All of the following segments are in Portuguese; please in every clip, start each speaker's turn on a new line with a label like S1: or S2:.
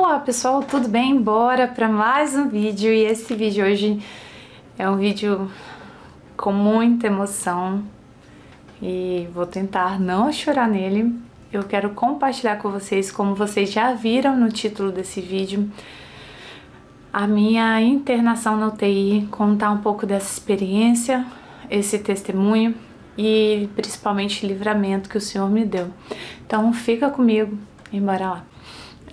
S1: Olá pessoal, tudo bem? Bora para mais um vídeo e esse vídeo hoje é um vídeo com muita emoção e vou tentar não chorar nele. Eu quero compartilhar com vocês, como vocês já viram no título desse vídeo, a minha internação na UTI, contar um pouco dessa experiência, esse testemunho e principalmente livramento que o Senhor me deu. Então fica comigo e bora lá.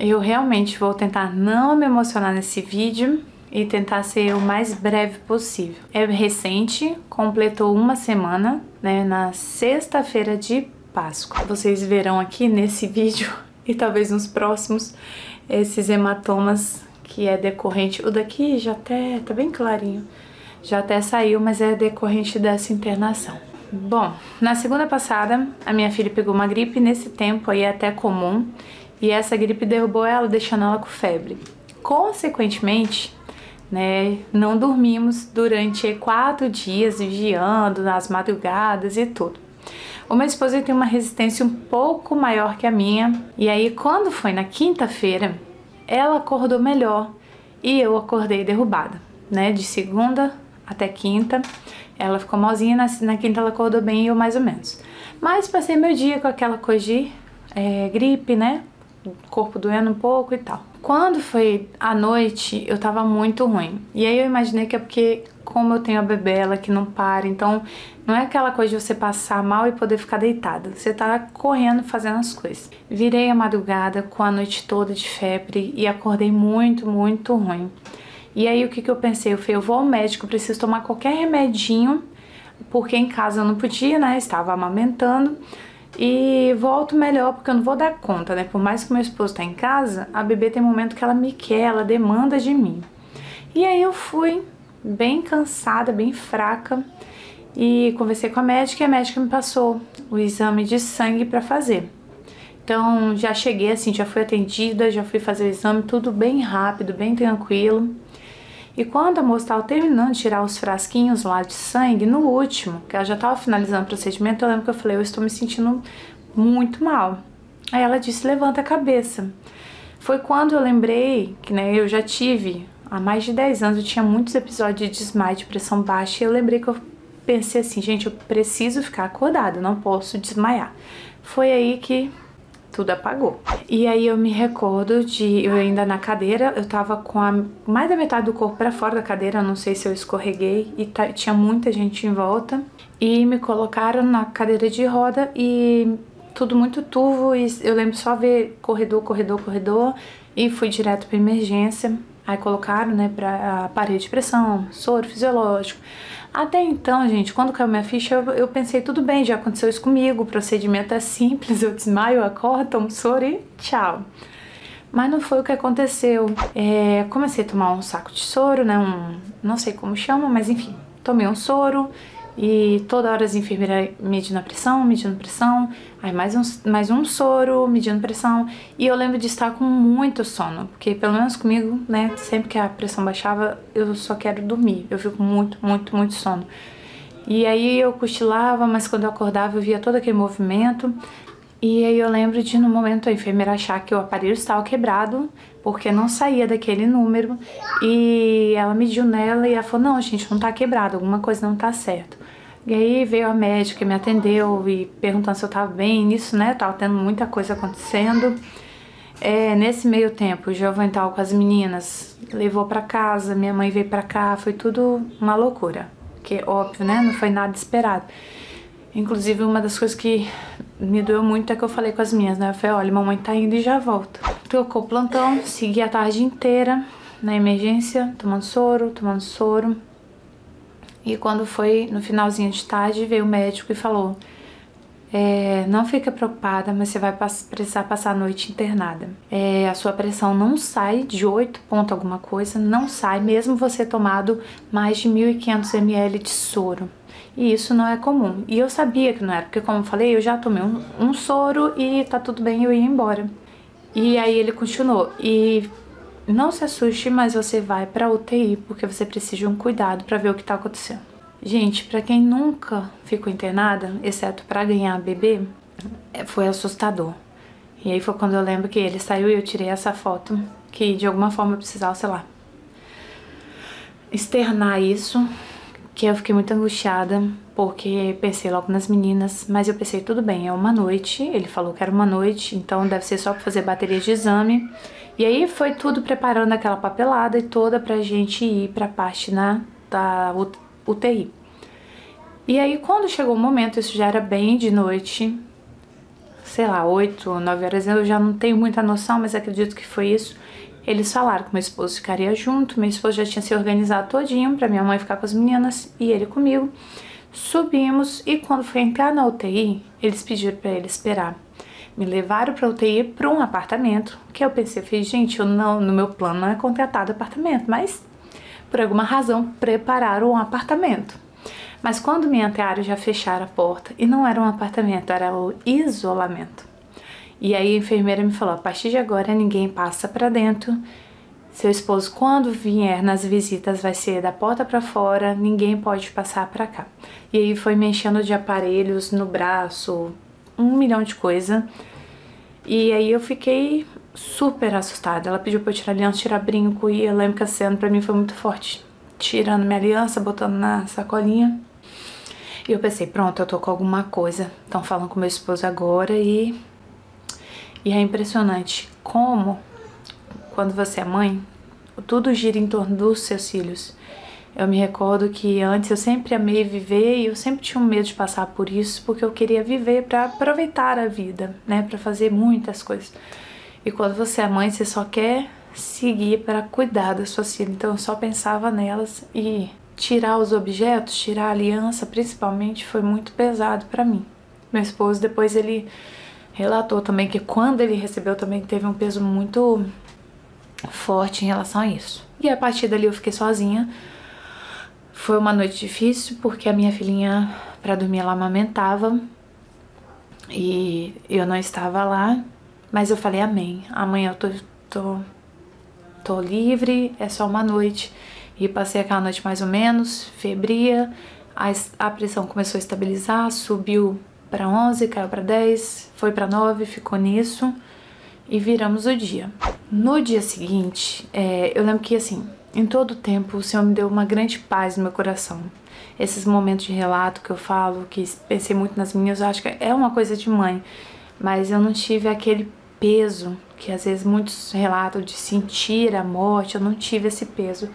S1: Eu realmente vou tentar não me emocionar nesse vídeo e tentar ser o mais breve possível. É recente, completou uma semana, né, na sexta-feira de Páscoa. Vocês verão aqui nesse vídeo e talvez nos próximos esses hematomas que é decorrente. O daqui já até tá bem clarinho, já até saiu, mas é decorrente dessa internação. Bom, na segunda passada a minha filha pegou uma gripe, nesse tempo aí é até comum. E essa gripe derrubou ela, deixando ela com febre. Consequentemente, né, não dormimos durante 4 dias, vigiando nas madrugadas e tudo. O meu esposo tem uma resistência um pouco maior que a minha. E aí, quando foi na quinta-feira, ela acordou melhor e eu acordei derrubada, né? De segunda até quinta, ela ficou malzinha, na quinta ela acordou bem e eu mais ou menos. Mas passei meu dia com aquela coisa de gripe, né? O corpo doendo um pouco e tal. Quando foi à noite, eu tava muito ruim. E aí eu imaginei que é porque, como eu tenho a bebê, ela que não para, então não é aquela coisa de você passar mal e poder ficar deitada. Você tá correndo, fazendo as coisas. Virei a madrugada com a noite toda de febre e acordei muito, muito ruim. E aí o que eu pensei? Eu falei, eu vou ao médico, preciso tomar qualquer remedinho, porque em casa eu não podia, né? Estava amamentando. E volto melhor, porque eu não vou dar conta, né? Por mais que meu esposo tá em casa, a bebê tem momento que ela me quer, ela demanda de mim. E aí eu fui bem cansada, bem fraca, e conversei com a médica e a médica me passou o exame de sangue pra fazer. Então já cheguei assim, já fui atendida, já fui fazer o exame, tudo bem rápido, bem tranquilo. E quando a moça estava terminando de tirar os frasquinhos lá de sangue, no último, que ela já estava finalizando o procedimento, eu lembro que eu falei, eu estou me sentindo muito mal. Aí ela disse, levanta a cabeça. Foi quando eu lembrei que, né, eu já tive, há mais de 10 anos, eu tinha muitos episódios de desmaio, de pressão baixa, e eu lembrei que eu pensei assim, gente, eu preciso ficar acordada, eu não posso desmaiar. Foi aí que tudo apagou. E aí eu me recordo de eu ainda na cadeira, eu tava com mais da metade do corpo pra fora da cadeira, não sei se eu escorreguei, e tinha muita gente em volta, e me colocaram na cadeira de roda e tudo muito turvo, e eu lembro só ver corredor, e fui direto pra emergência. Aí colocaram, né, pra aparelho de pressão, soro fisiológico. Até então, gente, quando caiu minha ficha, eu pensei, tudo bem, já aconteceu isso comigo, o procedimento é simples, eu desmaio, eu acordo, tomo soro e tchau. Mas não foi o que aconteceu. Comecei a tomar um saco de soro, né, não sei como chama, mas enfim, tomei um soro e toda hora as enfermeiras medindo a pressão, aí mais um soro, medindo pressão, e eu lembro de estar com muito sono, porque pelo menos comigo, né, sempre que a pressão baixava, eu só quero dormir, eu fico muito, muito, muito sono. E aí eu cochilava, mas quando eu acordava eu via todo aquele movimento, e aí eu lembro de no momento a enfermeira achar que o aparelho estava quebrado, porque não saía daquele número, e ela mediu nela e ela falou, não gente, não tá quebrado, alguma coisa não tá certo. E aí veio a médica, me atendeu e perguntando se eu tava bem, nisso, né, tava tendo muita coisa acontecendo. Nesse meio tempo, o Giovanni tava com as meninas, levou pra casa, minha mãe veio pra cá, foi tudo uma loucura, que óbvio, né, não foi nada esperado. Inclusive, uma das coisas que me doeu muito é que eu falei com as minhas, né? Eu falei, olha, mamãe tá indo e já volta. Trocou o plantão, segui a tarde inteira na emergência, tomando soro. E quando foi no finalzinho de tarde, veio o médico e falou, não fica preocupada, mas você vai precisar passar a noite internada. A sua pressão não sai de 8 ponto alguma coisa, não sai, mesmo você tomado mais de 1.500 ml de soro. E isso não é comum. E eu sabia que não era, porque como eu falei, eu já tomei um soro e tá tudo bem, eu ia embora. E aí ele continuou, e não se assuste, mas você vai pra UTI, porque você precisa de um cuidado pra ver o que tá acontecendo. Gente, pra quem nunca ficou internada, exceto pra ganhar bebê, foi assustador. E aí foi quando eu lembro que ele saiu e eu tirei essa foto que de alguma forma eu precisava, sei lá, externar isso, que eu fiquei muito angustiada, porque pensei logo nas meninas, mas eu pensei, tudo bem, é uma noite, ele falou que era uma noite, então deve ser só para fazer bateria de exame. E aí foi tudo preparando aquela papelada e toda pra gente ir pra parte da UTI. E aí quando chegou o momento, isso já era bem de noite, sei lá, 8 ou 9 horas, eu já não tenho muita noção, mas acredito que foi isso. Eles falaram que meu esposo ficaria junto, meu esposo já tinha se organizado todinho pra minha mãe ficar com as meninas e ele comigo. Subimos e quando foi entrar na UTI, eles pediram pra ele esperar. Me levaram pra UTI pra um apartamento, que eu pensei, falei, gente, eu não, no meu plano não é contratado apartamento, mas por alguma razão prepararam um apartamento. Mas quando me entraram já fecharam a porta e não era um apartamento, era o isolamento. E aí a enfermeira me falou, a partir de agora ninguém passa pra dentro, seu esposo quando vier nas visitas vai ser da porta pra fora, ninguém pode passar pra cá. E aí foi me enchendo de aparelhos no braço, 1 milhão de coisa. E aí eu fiquei super assustada, ela pediu pra eu tirar aliança, tirar brinco, e eu lembro que a cena pra mim foi muito forte. Tirando minha aliança, botando na sacolinha. E eu pensei, pronto, eu tô com alguma coisa, estão falando com meu esposo agora e é impressionante como, quando você é mãe, tudo gira em torno dos seus filhos. Eu me recordo que antes eu sempre amei viver e eu sempre tinha um medo de passar por isso, porque eu queria viver para aproveitar a vida, né, para fazer muitas coisas. E quando você é mãe, você só quer seguir para cuidar das suas filhas, então eu só pensava nelas e tirar os objetos, tirar a aliança, principalmente, foi muito pesado para mim. Meu esposo depois ele relatou também que quando ele recebeu também teve um peso muito forte em relação a isso. E a partir dali eu fiquei sozinha. Foi uma noite difícil porque a minha filhinha para dormir ela amamentava e eu não estava lá, mas eu falei amém. Amanhã eu tô livre, é só uma noite. E passei aquela noite mais ou menos, febria, a pressão começou a estabilizar, subiu para 11, caiu para 10, foi para 9, ficou nisso e viramos o dia. No dia seguinte, eu lembro que assim, em todo o tempo o Senhor me deu uma grande paz no meu coração. Esses momentos de relato que eu falo, que pensei muito nas minhas, eu acho que é uma coisa de mãe, mas eu não tive aquele peso que às vezes muitos relatam de sentir a morte, eu não tive esse peso.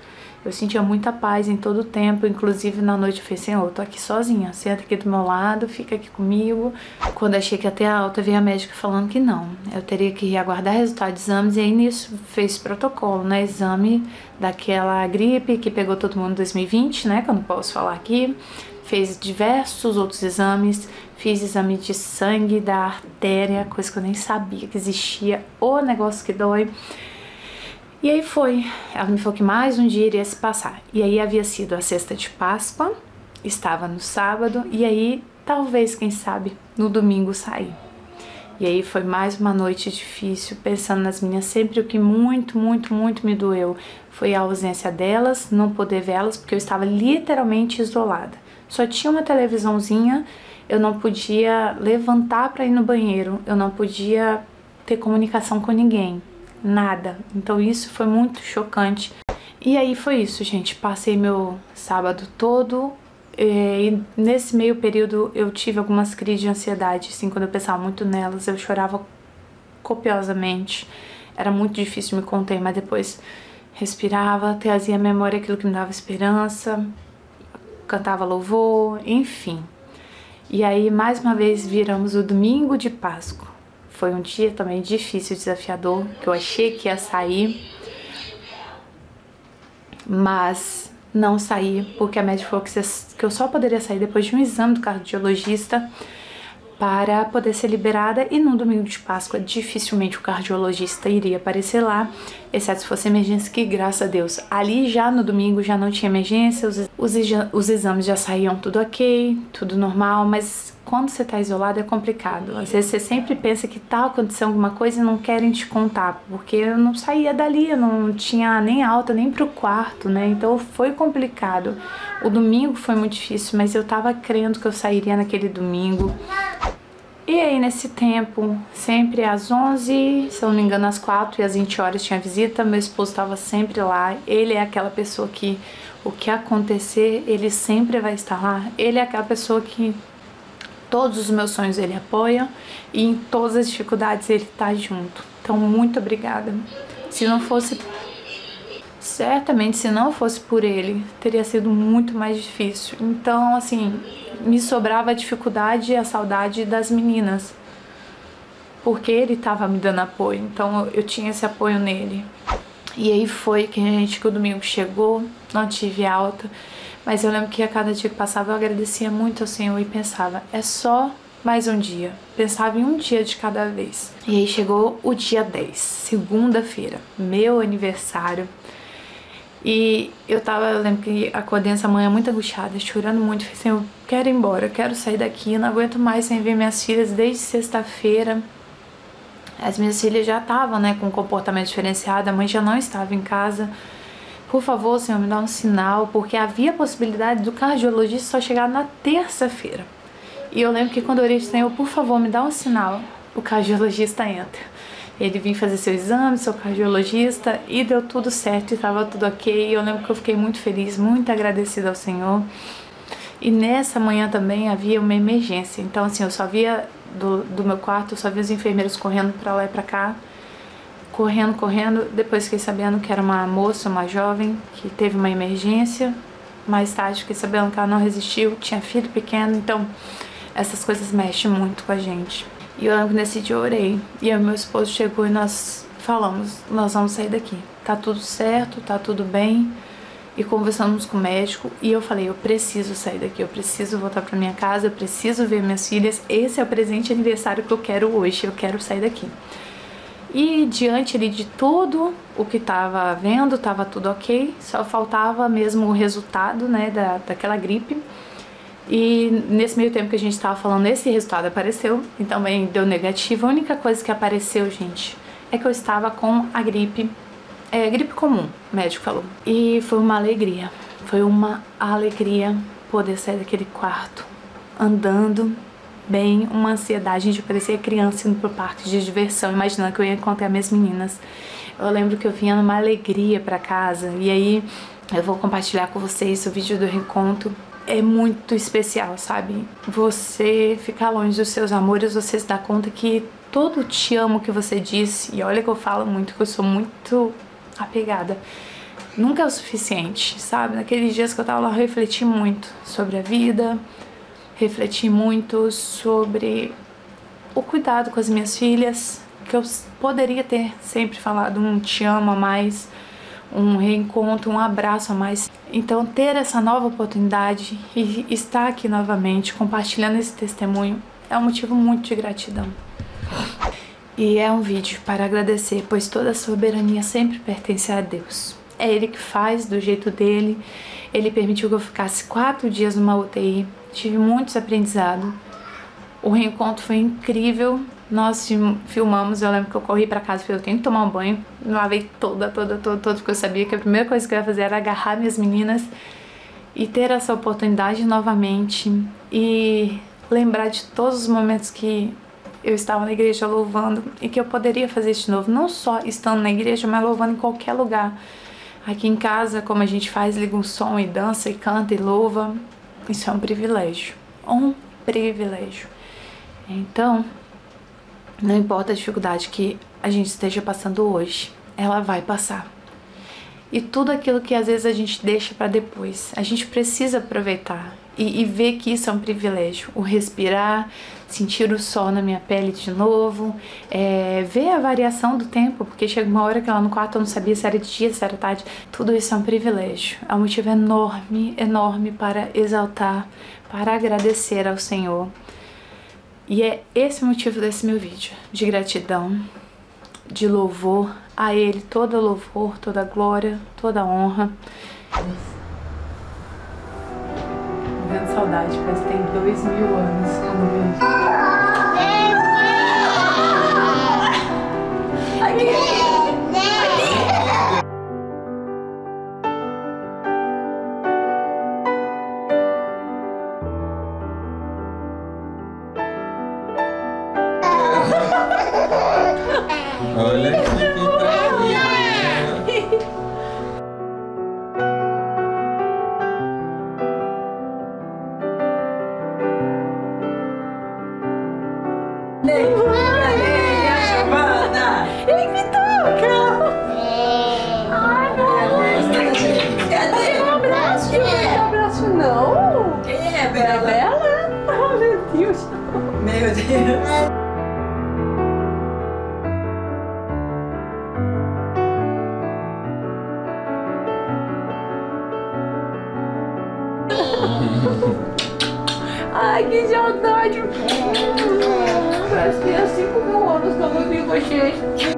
S1: Eu sentia muita paz em todo o tempo, inclusive na noite eu falei, Senhor, eu tô aqui sozinha, senta aqui do meu lado, fica aqui comigo. Quando achei que ia ter alta, veio a médica falando que não, eu teria que aguardar resultado de exames, e aí nisso fez protocolo, né, exame daquela gripe que pegou todo mundo em 2020, né, que eu não posso falar aqui, fez diversos outros exames, fiz exame de sangue, da artéria, coisa que eu nem sabia que existia, o negócio que dói. E aí foi, ela me falou que mais um dia iria se passar. E aí havia sido a sexta de Páscoa, estava no sábado, e aí talvez, quem sabe, no domingo sair. E aí foi mais uma noite difícil, pensando nas minhas, sempre o que muito me doeu foi a ausência delas, não poder vê-las, porque eu estava literalmente isolada. Só tinha uma televisãozinha, eu não podia levantar para ir no banheiro, eu não podia ter comunicação com ninguém. Nada, então isso foi muito chocante. E aí foi isso, gente, passei meu sábado todo e nesse meio período eu tive algumas crises de ansiedade, assim, quando eu pensava muito nelas, eu chorava copiosamente, era muito difícil me conter, mas depois respirava, trazia à memória aquilo que me dava esperança, cantava louvor, enfim. E aí mais uma vez viramos o domingo de Páscoa. Foi um dia também difícil, desafiador, que eu achei que ia sair, mas não saí, porque a médica falou que eu só poderia sair depois de um exame do cardiologista para poder ser liberada, e no domingo de Páscoa dificilmente o cardiologista iria aparecer lá, exceto se fosse emergência, que graças a Deus ali já no domingo já não tinha emergência, os exames já saíam tudo ok, tudo normal, mas quando você tá isolado é complicado. Às vezes você sempre pensa que tá acontecendo alguma coisa e não querem te contar, porque eu não saía dali, eu não tinha nem alta, nem pro quarto, né? Então foi complicado. O domingo foi muito difícil, mas eu tava crendo que eu sairia naquele domingo. E aí nesse tempo, sempre às 11, se eu não me engano às 4 e às 20 horas tinha visita, meu esposo estava sempre lá. Ele é aquela pessoa que o que acontecer, ele sempre vai estar lá. Ele é aquela pessoa que todos os meus sonhos ele apoia e em todas as dificuldades ele tá junto. Então muito obrigada. Se não fosse, certamente se não fosse por ele, teria sido muito mais difícil. Então assim, me sobrava a dificuldade e a saudade das meninas, porque ele estava me dando apoio, então eu tinha esse apoio nele. E aí foi que o domingo chegou, não tive alta, mas eu lembro que a cada dia que passava eu agradecia muito ao Senhor e pensava, é só mais um dia. Pensava em um dia de cada vez. E aí chegou o dia 10, segunda-feira, meu aniversário. E eu lembro que acordei essa manhã muito angustiada, chorando muito. Falei assim, eu quero ir embora, eu quero sair daqui, eu não aguento mais sem ver minhas filhas desde sexta-feira. As minhas filhas já estavam, né, com um comportamento diferenciado, a mãe já não estava em casa. Por favor, Senhor, me dá um sinal, porque havia a possibilidade do cardiologista só chegar na terça-feira. E eu lembro que quando eu orei, Senhor, por favor, me dá um sinal, o cardiologista entra. Ele vinha fazer seu exame, seu cardiologista, e deu tudo certo, e estava tudo ok. Eu lembro que eu fiquei muito feliz, muito agradecida ao Senhor. E nessa manhã também havia uma emergência. Então, assim, eu só via do meu quarto, eu só via os enfermeiros correndo pra lá e pra cá. Correndo. Depois fiquei sabendo que era uma moça, uma jovem, que teve uma emergência. Mais tarde fiquei sabendo que ela não resistiu, tinha filho pequeno. Então, essas coisas mexem muito com a gente. E eu lembro que nesse dia eu orei. E aí meu esposo chegou e nós falamos, nós vamos sair daqui. Tá tudo certo, tá tudo bem. E conversamos com o médico e eu falei, eu preciso sair daqui, eu preciso voltar pra minha casa, eu preciso ver minhas filhas, esse é o presente de aniversário que eu quero hoje, eu quero sair daqui. E diante ali de tudo o que tava vendo, tava tudo ok, só faltava mesmo o resultado, né, daquela gripe. E nesse meio tempo que a gente tava falando, esse resultado apareceu e também deu negativo. A única coisa que apareceu, gente, é que eu estava com a gripe. É gripe comum, o médico falou. E foi uma alegria poder sair daquele quarto, andando bem, uma ansiedade, a gente parecia criança indo pro parque de diversão, imaginando que eu ia encontrar minhas meninas. Eu lembro que eu vinha numa alegria pra casa, e aí eu vou compartilhar com vocês o vídeo do reencontro. É muito especial, sabe? Você ficar longe dos seus amores, você se dá conta que todo te amo que você disse, e olha que eu falo muito, que eu sou muito apegada, nunca é o suficiente, sabe? Naqueles dias que eu tava lá, eu refleti muito sobre a vida, refleti muito sobre o cuidado com as minhas filhas, que eu poderia ter sempre falado um te amo a mais, um reencontro, um abraço a mais. Então ter essa nova oportunidade e estar aqui novamente compartilhando esse testemunho é um motivo muito de gratidão. E é um vídeo para agradecer, pois toda a soberania sempre pertence a Deus. É Ele que faz do jeito dele. Ele permitiu que eu ficasse 4 dias numa UTI. Tive muitos aprendizados. O reencontro foi incrível. Nós filmamos, eu lembro que eu corri pra casa e falei, eu tenho que tomar um banho. Me lavei toda, porque eu sabia que a primeira coisa que eu ia fazer era agarrar minhas meninas e ter essa oportunidade novamente e lembrar de todos os momentos que eu estava na igreja louvando e que eu poderia fazer isso de novo, não só estando na igreja, mas louvando em qualquer lugar. Aqui em casa, como a gente faz, liga um som e dança e canta e louva, isso é um privilégio, um privilégio. Então, não importa a dificuldade que a gente esteja passando hoje, ela vai passar. E tudo aquilo que às vezes a gente deixa para depois, a gente precisa aproveitar e ver que isso é um privilégio. O respirar, sentir o sol na minha pele de novo, ver a variação do tempo, porque chega uma hora que lá no quarto eu não sabia se era de dia, se era tarde. Tudo isso é um privilégio, é um motivo enorme, enorme para exaltar, para agradecer ao Senhor. E é esse o motivo desse meu vídeo, de gratidão, de louvor a Ele, toda louvor, toda glória, toda honra. Vendo saudade, parece que tem 2000 anos que eu não vejo. Ai, que saudade. Parece que há 5.000 anos que eu não vi vocês.